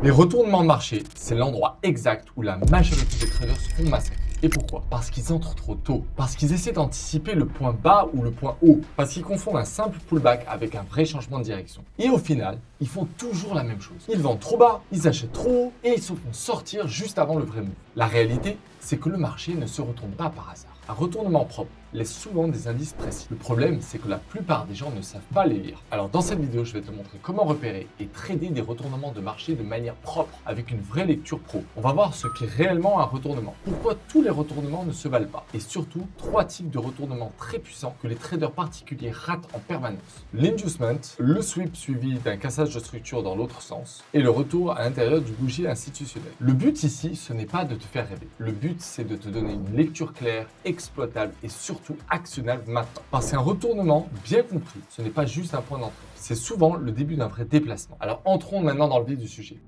Les retournements de marché, c'est l'endroit exact où la majorité des traders se font massacrer. Et pourquoi? Parce qu'ils entrent trop tôt, parce qu'ils essaient d'anticiper le point bas ou le point haut, parce qu'ils confondent un simple pullback avec un vrai changement de direction. Et au final, ils font toujours la même chose. Ils vendent trop bas, ils achètent trop haut et ils se font sortir juste avant le vrai move. La réalité, c'est que le marché ne se retourne pas par hasard. Un retournement propre laisse souvent des indices précis. Le problème, c'est que la plupart des gens ne savent pas les lire. Alors dans cette vidéo, je vais te montrer comment repérer et trader des retournements de marché de manière propre avec une vraie lecture pro. On va voir ce qu'est réellement un retournement, pourquoi tous les retournements ne se valent pas et surtout 3 types de retournements très puissants que les traders particuliers ratent en permanence. L'inducement, le sweep suivi d'un cassage de structure dans l'autre sens et le retour à l'intérieur du bougie institutionnel. Le but ici, ce n'est pas de te faire rêver. Le but, c'est de te donner une lecture claire, exploitable et surtout actionnable maintenant. Parce qu'un retournement bien compris, ce n'est pas juste un point d'entrée. C'est souvent le début d'un vrai déplacement. Alors entrons maintenant dans le vif du sujet.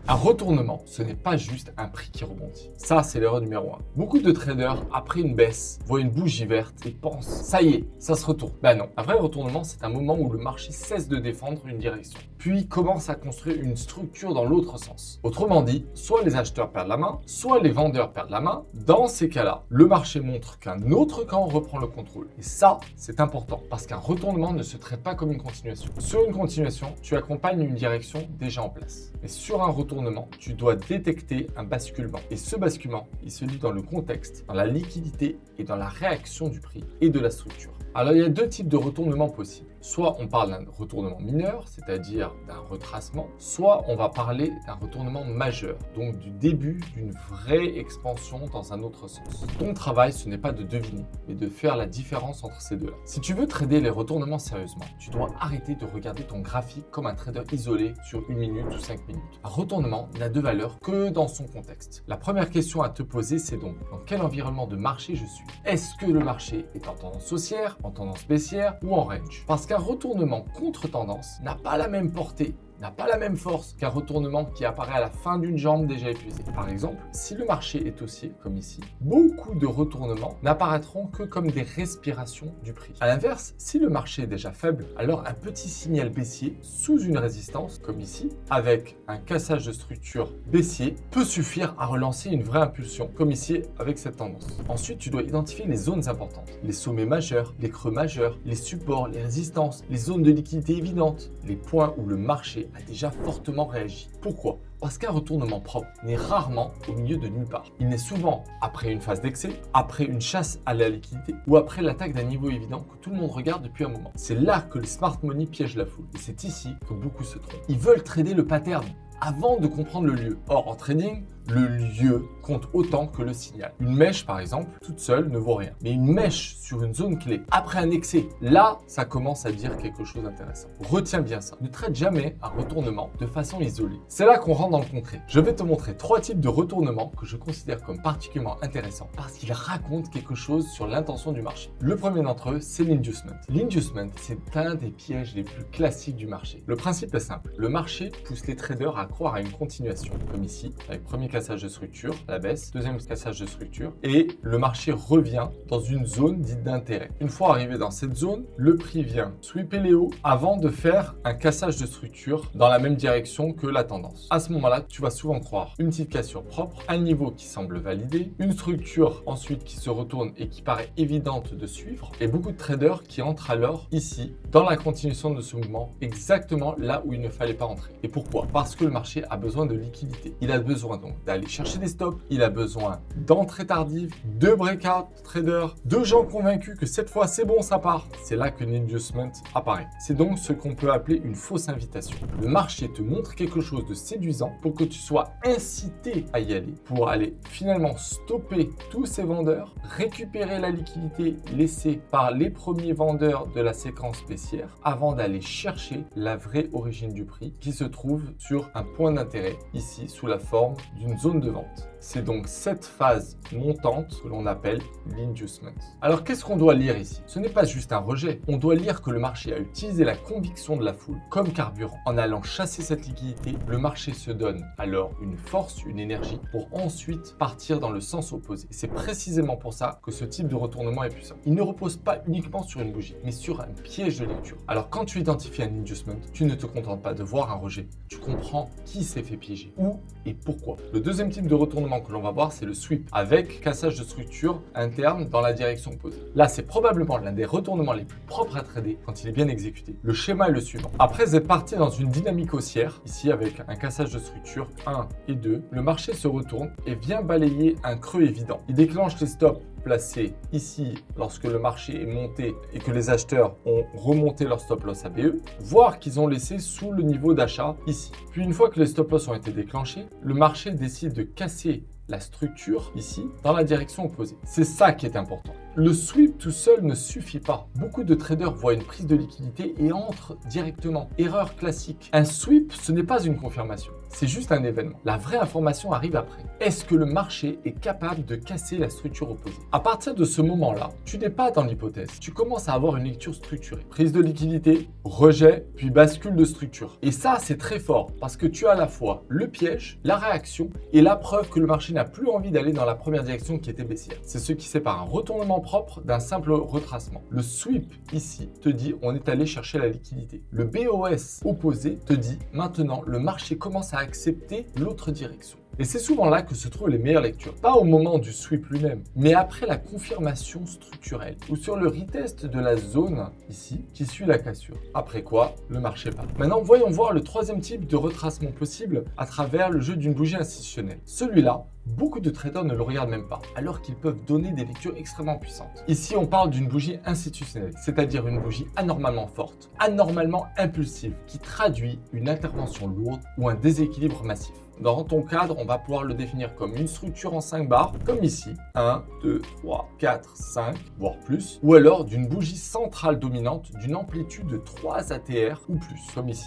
Un retournement, ce n'est pas juste un prix qui rebondit. Ça, c'est l'erreur numéro 1. Beaucoup de traders, après une baisse, voient une bougie verte et pensent « ça y est, ça se retourne ». Ben non. Un vrai retournement, c'est un moment où le marché cesse de défendre une direction, puis commence à construire une structure dans l'autre sens. Autrement dit, soit les acheteurs perdent la main, soit les vendeurs perdent la main. Dans ces cas-là, le marché montre qu'un autre camp reprend le contrôle. Et ça, c'est important, parce qu'un retournement ne se traite pas comme une continuation. Sur une continuation, tu accompagnes une direction déjà en place. Mais sur un retournement, tu dois détecter un basculement. Et ce basculement, il se lit dans le contexte, dans la liquidité et dans la réaction du prix et de la structure. Alors, il y a 2 types de retournements possibles. Soit on parle d'un retournement mineur, c'est-à-dire d'un retracement, soit on va parler d'un retournement majeur, donc du début d'une vraie expansion dans un autre sens. Ton travail, ce n'est pas de deviner, mais de faire la différence entre ces deux-là. Si tu veux trader les retournements sérieusement, tu dois arrêter de regarder ton graphique comme un trader isolé sur 1 minute ou 5 minutes. Un retournement n'a de valeur que dans son contexte. La première question à te poser, c'est donc dans quel environnement de marché je suis? Est-ce que le marché est en tendance haussière, en tendance baissière ou en range? Parce qu'un retournement contre-tendance n'a pas la même portée, n'a pas la même force qu'un retournement qui apparaît à la fin d'une jambe déjà épuisée. Par exemple, si le marché est haussier, comme ici, beaucoup de retournements n'apparaîtront que comme des respirations du prix. A l'inverse, si le marché est déjà faible, alors un petit signal baissier sous une résistance, comme ici, avec un cassage de structure baissier, peut suffire à relancer une vraie impulsion, comme ici avec cette tendance. Ensuite, tu dois identifier les zones importantes, les sommets majeurs, les creux majeurs, les supports, les résistances, les zones de liquidité évidentes, les points où le marché a déjà fortement réagi. Pourquoi? Parce qu'un retournement propre n'est rarement au milieu de nulle part. Il n'est souvent après une phase d'excès, après une chasse à la liquidité ou après l'attaque d'un niveau évident que tout le monde regarde depuis un moment. C'est là que le smart money piège la foule et c'est ici que beaucoup se trompent. Ils veulent trader le pattern avant de comprendre le lieu. Or, en trading, le lieu compte autant que le signal. Une mèche, par exemple, toute seule ne vaut rien. Mais une mèche sur une zone clé, après un excès, là, ça commence à dire quelque chose d'intéressant. Retiens bien ça. Ne traite jamais un retournement de façon isolée. C'est là qu'on rentre dans le concret. Je vais te montrer 3 types de retournements que je considère comme particulièrement intéressants parce qu'ils racontent quelque chose sur l'intention du marché. Le premier d'entre eux, c'est l'inducement. L'inducement, c'est un des pièges les plus classiques du marché. Le principe est simple. Le marché pousse les traders à croire à une continuation, comme ici, avec premier cassage de structure, la baisse, deuxième cassage de structure, et le marché revient dans une zone dite d'intérêt. Une fois arrivé dans cette zone, le prix vient sweeper les hauts avant de faire un cassage de structure dans la même direction que la tendance. À ce moment-là, tu vas souvent croire une petite cassure propre, un niveau qui semble validé, une structure ensuite qui se retourne et qui paraît évidente de suivre, et beaucoup de traders qui entrent alors ici, dans la continuation de ce mouvement, exactement là où il ne fallait pas entrer. Et pourquoi? Parce que le marché a besoin de liquidité. Il a besoin donc d'aller chercher des stops, il a besoin d'entrées tardives, de breakout traders, de gens convaincus que cette fois c'est bon, ça part. C'est là que l'inducement apparaît. C'est donc ce qu'on peut appeler une fausse invitation. Le marché te montre quelque chose de séduisant pour que tu sois incité à y aller, pour aller finalement stopper tous ces vendeurs, récupérer la liquidité laissée par les premiers vendeurs de la séquence baissière avant d'aller chercher la vraie origine du prix qui se trouve sur un point d'intérêt ici sous la forme d'une zone de vente. C'est donc cette phase montante que l'on appelle l'inducement. Alors qu'est-ce qu'on doit lire ici? Ce n'est pas juste un rejet, on doit lire que le marché a utilisé la conviction de la foule comme carburant. En allant chasser cette liquidité, le marché se donne alors une force, une énergie pour ensuite partir dans le sens opposé. C'est précisément pour ça que ce type de retournement est puissant. Il ne repose pas uniquement sur une bougie, mais sur un piège de lecture. Alors quand tu identifies un inducement, tu ne te contentes pas de voir un rejet, tu comprends qui s'est fait piéger, où et pourquoi. Le deuxième type de retournement que l'on va voir, c'est le sweep, avec cassage de structure interne dans la direction opposée. Là, c'est probablement l'un des retournements les plus propres à trader quand il est bien exécuté. Le schéma est le suivant. Après être parti dans une dynamique haussière, ici avec un cassage de structure 1 et 2, le marché se retourne et vient balayer un creux évident. Il déclenche les stops placés ici lorsque le marché est monté et que les acheteurs ont remonté leur stop loss ABE, voire qu'ils ont laissé sous le niveau d'achat ici. Puis une fois que les stop loss ont été déclenchés, le marché décide de casser la structure ici dans la direction opposée. C'est ça qui est important. Le sweep tout seul ne suffit pas. Beaucoup de traders voient une prise de liquidité et entrent directement. Erreur classique. Un sweep, ce n'est pas une confirmation. C'est juste un événement. La vraie information arrive après. Est-ce que le marché est capable de casser la structure opposée? À partir de ce moment-là, tu n'es pas dans l'hypothèse. Tu commences à avoir une lecture structurée. Prise de liquidité, rejet, puis bascule de structure. Et ça, c'est très fort parce que tu as à la fois le piège, la réaction et la preuve que le marché n'a plus envie d'aller dans la première direction qui était baissière. C'est ce qui sépare un retournement propre d'un simple retracement. Le sweep ici te dit on est allé chercher la liquidité. Le BOS opposé te dit maintenant le marché commence à accepter l'autre direction. Et c'est souvent là que se trouvent les meilleures lectures. Pas au moment du sweep lui-même, mais après la confirmation structurelle ou sur le retest de la zone ici qui suit la cassure. Après quoi, le marché part. Maintenant, voyons voir le troisième type de retracement possible à travers le jeu d'une bougie institutionnelle. Celui-là, beaucoup de traders ne le regardent même pas, alors qu'ils peuvent donner des lectures extrêmement puissantes. Ici, on parle d'une bougie institutionnelle, c'est-à-dire une bougie anormalement forte, anormalement impulsive, qui traduit une intervention lourde ou un déséquilibre massif. Dans ton cadre, on va pouvoir le définir comme une structure en 5 barres, comme ici, 1, 2, 3, 4, 5, voire plus, ou alors d'une bougie centrale dominante d'une amplitude de 3 ATR ou plus, comme ici.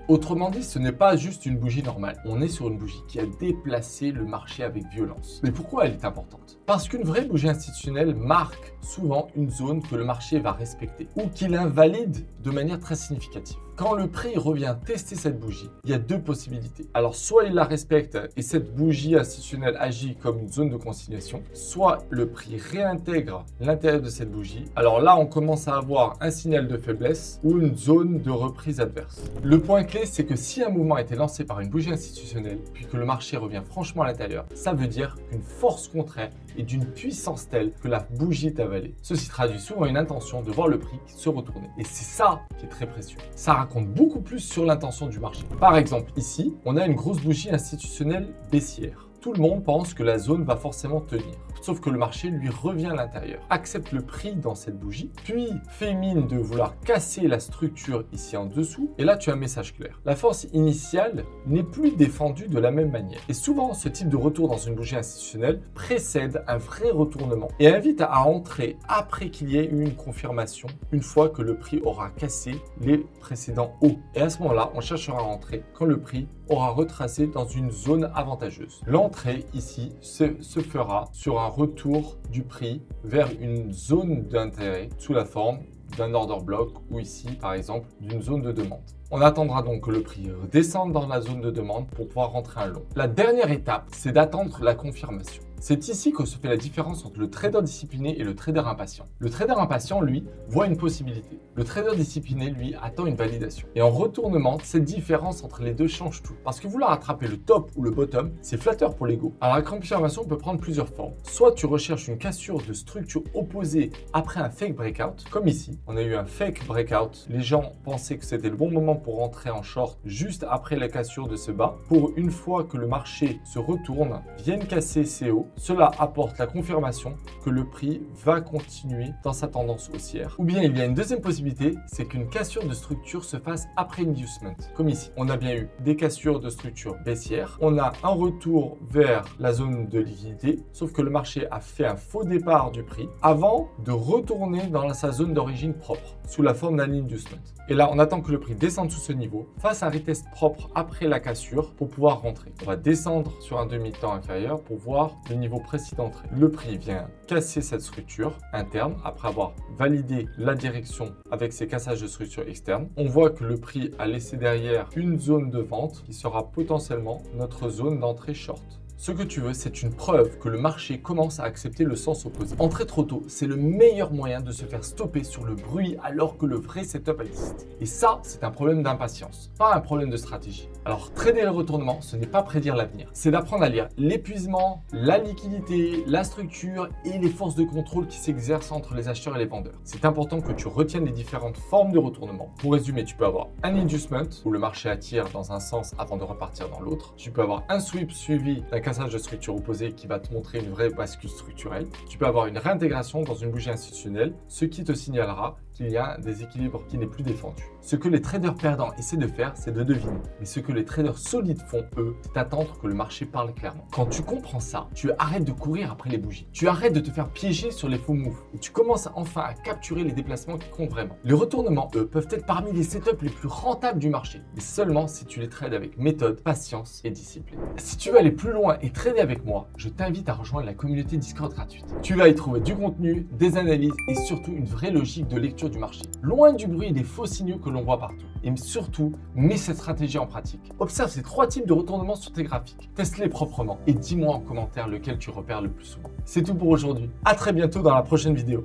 Autrement dit, ce n'est pas juste une bougie normale. On est sur une bougie qui a déplacé le marché avec violence. Mais pourquoi elle est importante? Parce qu'une vraie bougie institutionnelle marque souvent une zone que le marché va respecter ou qu'il invalide de manière très significative. Quand le prix revient tester cette bougie, il y a deux possibilités. Alors, soit il la respecte et cette bougie institutionnelle agit comme une zone de conciliation, soit le prix réintègre l'intérieur de cette bougie. Alors là, on commence à avoir un signal de faiblesse ou une zone de reprise adverse. Le point clé, c'est que si un mouvement a été lancé par une bougie institutionnelle, puis que le marché revient franchement à l'intérieur, ça veut dire qu'une force contraire est d'une puissance telle que la bougie est avalée. Ceci traduit souvent une intention de voir le prix se retourner. Et c'est ça qui est très précieux. Ça raconte beaucoup plus sur l'intention du marché. Par exemple, ici, on a une grosse bougie institutionnelle baissière. Tout le monde pense que la zone va forcément tenir. Sauf que le marché lui revient à l'intérieur, accepte le prix dans cette bougie, puis fait mine de vouloir casser la structure ici en dessous. Et là, tu as un message clair. La force initiale n'est plus défendue de la même manière. Et souvent, ce type de retour dans une bougie institutionnelle précède un vrai retournement et invite à entrer après qu'il y ait eu une confirmation, une fois que le prix aura cassé les précédents hauts. Et à ce moment-là, on cherchera à entrer quand le prix aura retracé dans une zone avantageuse. L'entrée ici se fera sur un retour du prix vers une zone d'intérêt sous la forme d'un order block ou ici, par exemple, d'une zone de demande. On attendra donc que le prix descende dans la zone de demande pour pouvoir rentrer un long. La dernière étape, c'est d'attendre la confirmation. C'est ici que se fait la différence entre le trader discipliné et le trader impatient. Le trader impatient, lui, voit une possibilité. Le trader discipliné, lui, attend une validation. Et en retournement, cette différence entre les deux change tout. Parce que vouloir attraper le top ou le bottom, c'est flatteur pour l'ego. Alors la confirmation peut prendre plusieurs formes. Soit tu recherches une cassure de structure opposée après un fake breakout, comme ici. On a eu un fake breakout. Les gens pensaient que c'était le bon moment pour rentrer en short juste après la cassure de ce bas. Pour une fois que le marché se retourne, vienne casser ces hauts niveau, cela apporte la confirmation que le prix va continuer dans sa tendance haussière. Ou bien il y a une deuxième possibilité, c'est qu'une cassure de structure se fasse après inducement. Comme ici, on a bien eu des cassures de structure baissière, on a un retour vers la zone de liquidité, sauf que le marché a fait un faux départ du prix avant de retourner dans sa zone d'origine propre, sous la forme d'un inducement. Et là, on attend que le prix descende sous ce niveau, fasse un retest propre après la cassure pour pouvoir rentrer. On va descendre sur un demi-temps inférieur pour voir le niveau précis d'entrée. Le prix vient casser cette structure interne après avoir validé la direction avec ses cassages de structure externe. On voit que le prix a laissé derrière une zone de vente qui sera potentiellement notre zone d'entrée short. Ce que tu veux, c'est une preuve que le marché commence à accepter le sens opposé. Entrer trop tôt, c'est le meilleur moyen de se faire stopper sur le bruit alors que le vrai setup existe. Et ça, c'est un problème d'impatience, pas un problème de stratégie. Alors, trader le retournement, ce n'est pas prédire l'avenir. C'est d'apprendre à lire l'épuisement, la liquidité, la structure et les forces de contrôle qui s'exercent entre les acheteurs et les vendeurs. C'est important que tu retiennes les différentes formes de retournement. Pour résumer, tu peux avoir un inducement où le marché attire dans un sens avant de repartir dans l'autre. Tu peux avoir un sweep suivi d'un cassage de structure opposée qui va te montrer une vraie bascule structurelle. Tu peux avoir une réintégration dans une bougie institutionnelle, ce qui te signalera qu'il y a un déséquilibre qui n'est plus défendu. Ce que les traders perdants essaient de faire, c'est de deviner. Mais ce que les traders solides font, eux, c'est attendre que le marché parle clairement. Quand tu comprends ça, tu arrêtes de courir après les bougies. Tu arrêtes de te faire piéger sur les faux moves. Et tu commences enfin à capturer les déplacements qui comptent vraiment. Les retournements, eux, peuvent être parmi les setups les plus rentables du marché. Mais seulement si tu les trades avec méthode, patience et discipline. Si tu veux aller plus loin et trader avec moi, je t'invite à rejoindre la communauté Discord gratuite. Tu vas y trouver du contenu, des analyses et surtout une vraie logique de lecture du marché. Loin du bruit et des faux signaux que l'on voit partout. Et surtout, mets cette stratégie en pratique. Observe ces 3 types de retournements sur tes graphiques. Teste-les proprement et dis-moi en commentaire lequel tu repères le plus souvent. C'est tout pour aujourd'hui. À très bientôt dans la prochaine vidéo.